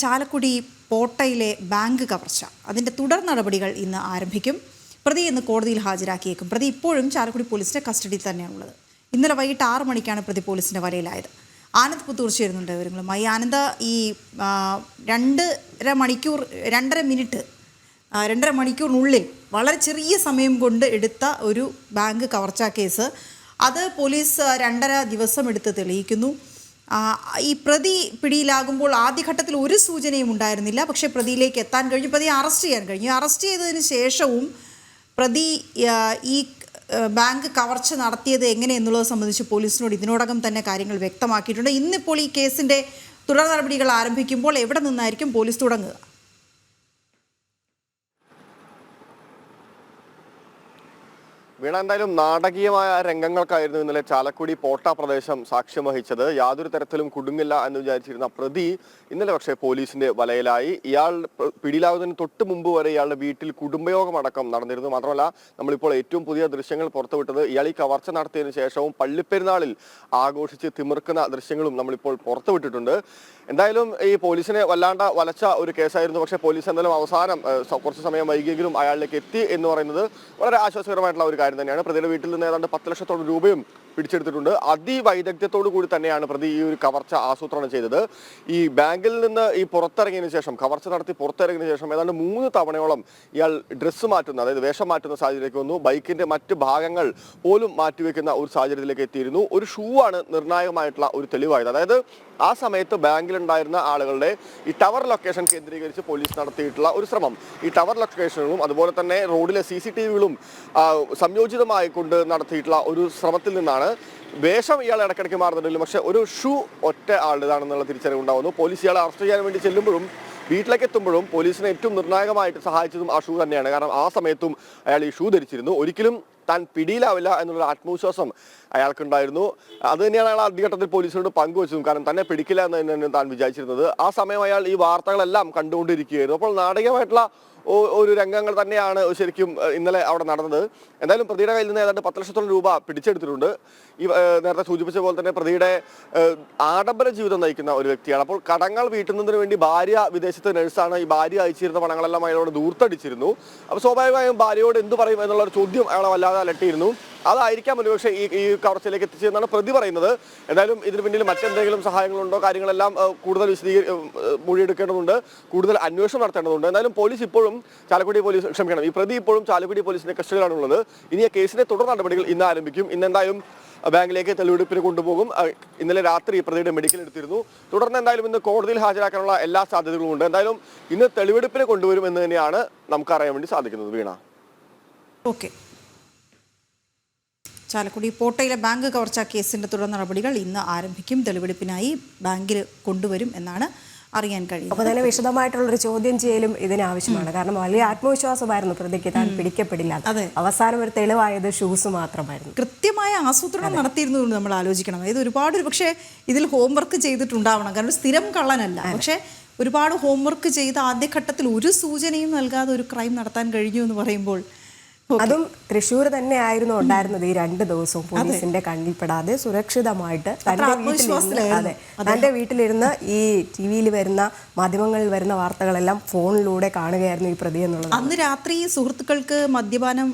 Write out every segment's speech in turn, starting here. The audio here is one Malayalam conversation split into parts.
ചാലക്കുടി പോട്ടയിലെ ബാങ്ക് കവർച്ച അതിൻ്റെ തുടർ നടപടികൾ ഇന്ന് ആരംഭിക്കും. പ്രതി ഇന്ന് കോടതിയിൽ ഹാജരാക്കിയേക്കും. പ്രതി ഇപ്പോഴും ചാലക്കുടി പോലീസിൻ്റെ കസ്റ്റഡിയിൽ തന്നെയാണുള്ളത്. ഇന്നലെ വൈകിട്ട് 6 മണിക്കാണ് പ്രതി പോലീസിൻ്റെ വലയിലായത്. ആനന്ദ് പുത്തൂർ ചേരുന്നുണ്ട് വിവരങ്ങളുമായി. ആനന്ദ്, ഈ 2.5 മണിക്കൂറിനുള്ളിൽ വളരെ ചെറിയ സമയം കൊണ്ട് എടുത്ത ഒരു ബാങ്ക് കവർച്ചാ കേസ്, അത് പോലീസ് 2.5 ദിവസം എടുത്ത് തെളിയിക്കുന്നു. ഈ പ്രതി പിടിയിലാകുമ്പോൾ ആദ്യഘട്ടത്തിൽ ഒരു സൂചനയും ഉണ്ടായിരുന്നില്ല. പക്ഷേ പ്രതിയിലേക്ക് എത്താൻ കഴിഞ്ഞു, പ്രതിയെ അറസ്റ്റ് ചെയ്യാൻ കഴിഞ്ഞു. അറസ്റ്റ് ചെയ്തതിന് ശേഷവും പ്രതി ഈ ബാങ്ക് കവർച്ച നടത്തിയത് എങ്ങനെയെന്നുള്ളത് സംബന്ധിച്ച് പോലീസിനോട് ഇതിനോടകം തന്നെ കാര്യങ്ങൾ വ്യക്തമാക്കിയിട്ടുണ്ട്. ഇന്നിപ്പോൾ ഈ കേസിൻ്റെ തുടർ നടപടികൾ ആരംഭിക്കുമ്പോൾ എവിടെ നിന്നായിരിക്കും പോലീസ് തുടങ്ങുക? വീണ, എന്തായാലും നാടകീയമായ രംഗങ്ങൾക്കായിരുന്നു ഇന്നലെ ചാലക്കുടി പോട്ട പ്രദേശം സാക്ഷ്യം വഹിച്ചത്. യാതൊരു തരത്തിലും കുടുങ്ങില്ല എന്ന് വിചാരിച്ചിരുന്ന പ്രതി ഇന്നലെ പക്ഷേ പോലീസിന്റെ വലയിലായി. ഇയാൾ പിടിയിലാവുന്നതിന് തൊട്ട് മുമ്പ് വരെ ഇയാളുടെ വീട്ടിൽ കുടുംബയോഗമടക്കം നടന്നിരുന്നു. മാത്രമല്ല, നമ്മളിപ്പോൾ ഏറ്റവും പുതിയ ദൃശ്യങ്ങൾ പുറത്തുവിട്ടത് ഇയാൾ ഈ കവർച്ച നടത്തിയതിനു ശേഷവും പള്ളിപ്പെരുന്നാളിൽ ആഘോഷിച്ച് തിമിർക്കുന്ന ദൃശ്യങ്ങളും നമ്മളിപ്പോൾ പുറത്തുവിട്ടിട്ടുണ്ട്. എന്തായാലും ഈ പോലീസിനെ വല്ലാണ്ട വലച്ച ഒരു കേസായിരുന്നു. പക്ഷേ പോലീസ് എന്തായാലും അവസാനം കുറച്ച് സമയം വൈകിയെങ്കിലും അയാളിലേക്ക് എത്തി എന്ന് പറയുന്നത് വളരെ ആശ്വാസകരമായിട്ടുള്ള ഒരു കാര്യം തന്നെയാണ്. പ്രതിയുടെ വീട്ടിൽ നിന്ന് ഏതാണ്ട് 10 ലക്ഷത്തോളം രൂപയും പിടിച്ചെടുത്തിട്ടുണ്ട്. അതിവൈദഗ്ധ്യത്തോടു കൂടി തന്നെയാണ് പ്രതി ഈ ഒരു കവർച്ച ആസൂത്രണം ചെയ്തത്. ഈ ബാങ്കിൽ നിന്ന് ഈ പുറത്തിറങ്ങിയതിനു ശേഷം, കവർച്ച നടത്തി പുറത്തിറങ്ങിയതിനു ശേഷം ഏതാണ്ട് 3 തവണയോളം ഇയാൾ ഡ്രസ്സ് മാറ്റുന്ന, അതായത് വേഷം മാറ്റുന്ന സാഹചര്യത്തിലേക്ക് വന്നു. ബൈക്കിന്റെ മറ്റ് ഭാഗങ്ങൾ പോലും മാറ്റിവെക്കുന്ന ഒരു സാഹചര്യത്തിലേക്ക് എത്തിയിരുന്നു. ഒരു ഷൂ ആണ് നിർണായകമായിട്ടുള്ള ഒരു തെളിവായത്. അതായത് ആ സമയത്ത് ബാങ്കിലുണ്ടായിരുന്ന ആളുകളുടെ ഈ ടവർ ലൊക്കേഷൻ കേന്ദ്രീകരിച്ച് പോലീസ് നടത്തിയിട്ടുള്ള ഒരു ശ്രമം, ഈ ടവർ ലൊക്കേഷനുകളും അതുപോലെ തന്നെ റോഡിലെ CCTVകളും സംയോജിതമായി കൊണ്ട് നടത്തിയിട്ടുള്ള ഒരു ശ്രമത്തിൽ നിന്നാണ് വേഷം ഇയാൾ ഇടയ്ക്കിടയ്ക്ക് മാറുന്നുണ്ടെങ്കിലും പക്ഷേ ഒരു ഷൂ ഒറ്റ ആളുടേതാണെന്നുള്ള തിരിച്ചറിവുണ്ടാവുന്നു. പോലീസ് ഇയാളെ അറസ്റ്റ് ചെയ്യാൻ വേണ്ടി ചെല്ലുമ്പോഴും വീട്ടിലേക്ക് എത്തുമ്പോഴും പോലീസിനെ ഏറ്റവും നിർണായകമായിട്ട് സഹായിച്ചതും ആ ഷൂ തന്നെയാണ്. കാരണം ആ സമയത്തും അയാൾ ഈ ഷൂ ധരിച്ചിരുന്നു. ഒരിക്കലും താൻ പിടിയിലാവില്ല എന്നുള്ള ആത്മവിശ്വാസം അയാൾക്കുണ്ടായിരുന്നു. അത് തന്നെയാണ് അയാൾ ആദ്യഘട്ടത്തിൽ പോലീസിനോട് പങ്കുവച്ചതും. കാരണം തന്നെ പിടിക്കില്ല എന്ന് തന്നെയാണ് താൻ വിചാരിച്ചിരുന്നത്. ആ സമയം അയാൾ ഈ വാർത്തകളെല്ലാം കണ്ടുകൊണ്ടിരിക്കുകയായിരുന്നു. അപ്പോൾ നാടകീയമായിട്ടുള്ള ഒരു രംഗങ്ങൾ തന്നെയാണ് ശരിക്കും ഇന്നലെ അവിടെ നടന്നത്. എന്തായാലും പ്രതിയുടെ കയ്യിൽ നിന്ന് ഏതാണ്ട് 10 ലക്ഷത്തോളം രൂപ പിടിച്ചെടുത്തിട്ടുണ്ട്. ഈ നേരത്തെ സൂചിപ്പിച്ച പോലെ തന്നെ പ്രതിയുടെ ആഡംബര ജീവിതം നയിക്കുന്ന ഒരു വ്യക്തിയാണ്. അപ്പോൾ കടങ്ങൾ വീട്ടുന്നതിന് വേണ്ടി ഭാര്യ വിദേശത്തെ നഴ്സാണ്. ഈ ഭാര്യ അയച്ചിരുന്ന പണങ്ങളെല്ലാം അയാളോട് ദൂർത്തടിച്ചിരുന്നു. അപ്പോൾ സ്വാഭാവികമായും ഭാര്യയോട് എന്ത് പറയും എന്നുള്ളൊരു ചോദ്യം അയാളെ വല്ലാതെ അലട്ടിയിരുന്നു. അതായിരിക്കാം ഒരുപക്ഷെ ഈ കവർച്ചയിലേക്ക് എത്തിച്ചതെന്നാണ് പ്രതി പറയുന്നത്. എന്തായാലും ഇതിന് പിന്നിൽ മറ്റെന്തെങ്കിലും സഹായങ്ങളുണ്ടോ, കാര്യങ്ങളെല്ലാം കൂടുതൽ മൊഴിയെടുക്കേണ്ടതുണ്ട്, കൂടുതൽ അന്വേഷണം നടത്തേണ്ടതുണ്ട്. എന്തായാലും പോലീസ് ഇപ്പോഴും ഈ പ്രതി ഇപ്പോഴും ചാലക്കുടി പോലീസിന്റെ കസ്റ്റഡിയിലാണുള്ളത്. ഇനി ആ കേസിന്റെ തുടർ നടപടികൾ ഇന്ന് ആരംഭിക്കും. ഇന്നെന്തായാലും ബാങ്കിലേക്ക് തെളിവെടുപ്പിന് കൊണ്ടുപോകും. ഇന്നലെ രാത്രി പ്രതിയുടെ മെഡിക്കൽ എടുത്തിരുന്നു. തുടർന്ന് എന്തായാലും ഇന്ന് കോടതിയിൽ ഹാജരാക്കാനുള്ള എല്ലാ സാധ്യതകളും ഉണ്ട്. എന്തായാലും ഇന്ന് തെളിവെടുപ്പിന് കൊണ്ടുവരും എന്ന് തന്നെയാണ് നമുക്ക് അറിയാൻ വേണ്ടി സാധിക്കുന്നത്. വീണ, ഓക്കെ. ചാലക്കുടി പോട്ടയിലെ ബാങ്ക് കവർച്ചാ കേസിൻ്റെ തുടർ നടപടികൾ ഇന്ന് ആരംഭിക്കും. തെളിവെടുപ്പിനായി ബാങ്കിൽ കൊണ്ടുവരും എന്നാണ് അറിയാൻ കഴിയും. അപ്പോൾ തന്നെ വിശദമായിട്ടുള്ളൊരു ചോദ്യം ചെയ്യലും ഇതിനാവശ്യമാണ്. കാരണം വലിയ ആത്മവിശ്വാസമായിരുന്നു പ്രതിക്ക് താൻ പിടിക്കപ്പെടില്ല. അവസാനം ഒരു തെളിവായത് ഷൂസ് മാത്രമായിരുന്നു. കൃത്യമായ ആസൂത്രണം നടത്തിയിരുന്നു എന്ന് നമ്മൾ ആലോചിക്കണം. അതായത് ഒരുപാട്, പക്ഷേ ഇതിൽ ഹോംവർക്ക് ചെയ്തിട്ടുണ്ടാവണം. കാരണം സ്ഥിരം കള്ളനല്ല, പക്ഷേ ഒരുപാട് ഹോംവർക്ക് ചെയ്ത് ആദ്യഘട്ടത്തിൽ ഒരു സൂചനയും നൽകാതെ ഒരു ക്രൈം നടത്താൻ കഴിഞ്ഞു എന്ന് പറയുമ്പോൾ, അതും തൃശ്ശൂർ തന്നെ ആയിരുന്നു ഉണ്ടായിരുന്നത്. ഈ 2 ദിവസവും പോലീസിന്റെ കണ്ണിൽപ്പെടാതെ സുരക്ഷിതമായിട്ട് തന്റെ വീട്ടിലിരുന്ന് ഈ TV-യിൽ വരുന്ന, മാധ്യമങ്ങളിൽ വരുന്ന വാർത്തകളെല്ലാം ഫോണിലൂടെ കാണുകയായിരുന്നു ഈ പ്രതി എന്നുള്ളത്. അന്ന് രാത്രി സുഹൃത്തുക്കൾക്ക് മദ്യപാനം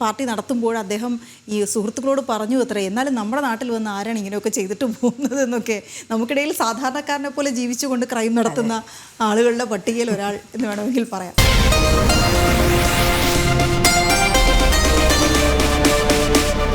പാർട്ടി നടത്തുമ്പോൾ അദ്ദേഹം ഈ സുഹൃത്തുക്കളോട് പറഞ്ഞു അത്രേ, എന്നാലും നമ്മുടെ നാട്ടിൽ വന്ന് ആരാണ് ഇങ്ങനെയൊക്കെ ചെയ്തിട്ട് പോകുന്നത് എന്നൊക്കെ. നമുക്കിടയിൽ സാധാരണക്കാരനെ പോലെ ജീവിച്ചുകൊണ്ട് ക്രൈം നടത്തുന്ന ആളുകളുടെ പട്ടികയിൽ ഒരാൾ എന്ന് വേണമെങ്കിൽ പറയാം.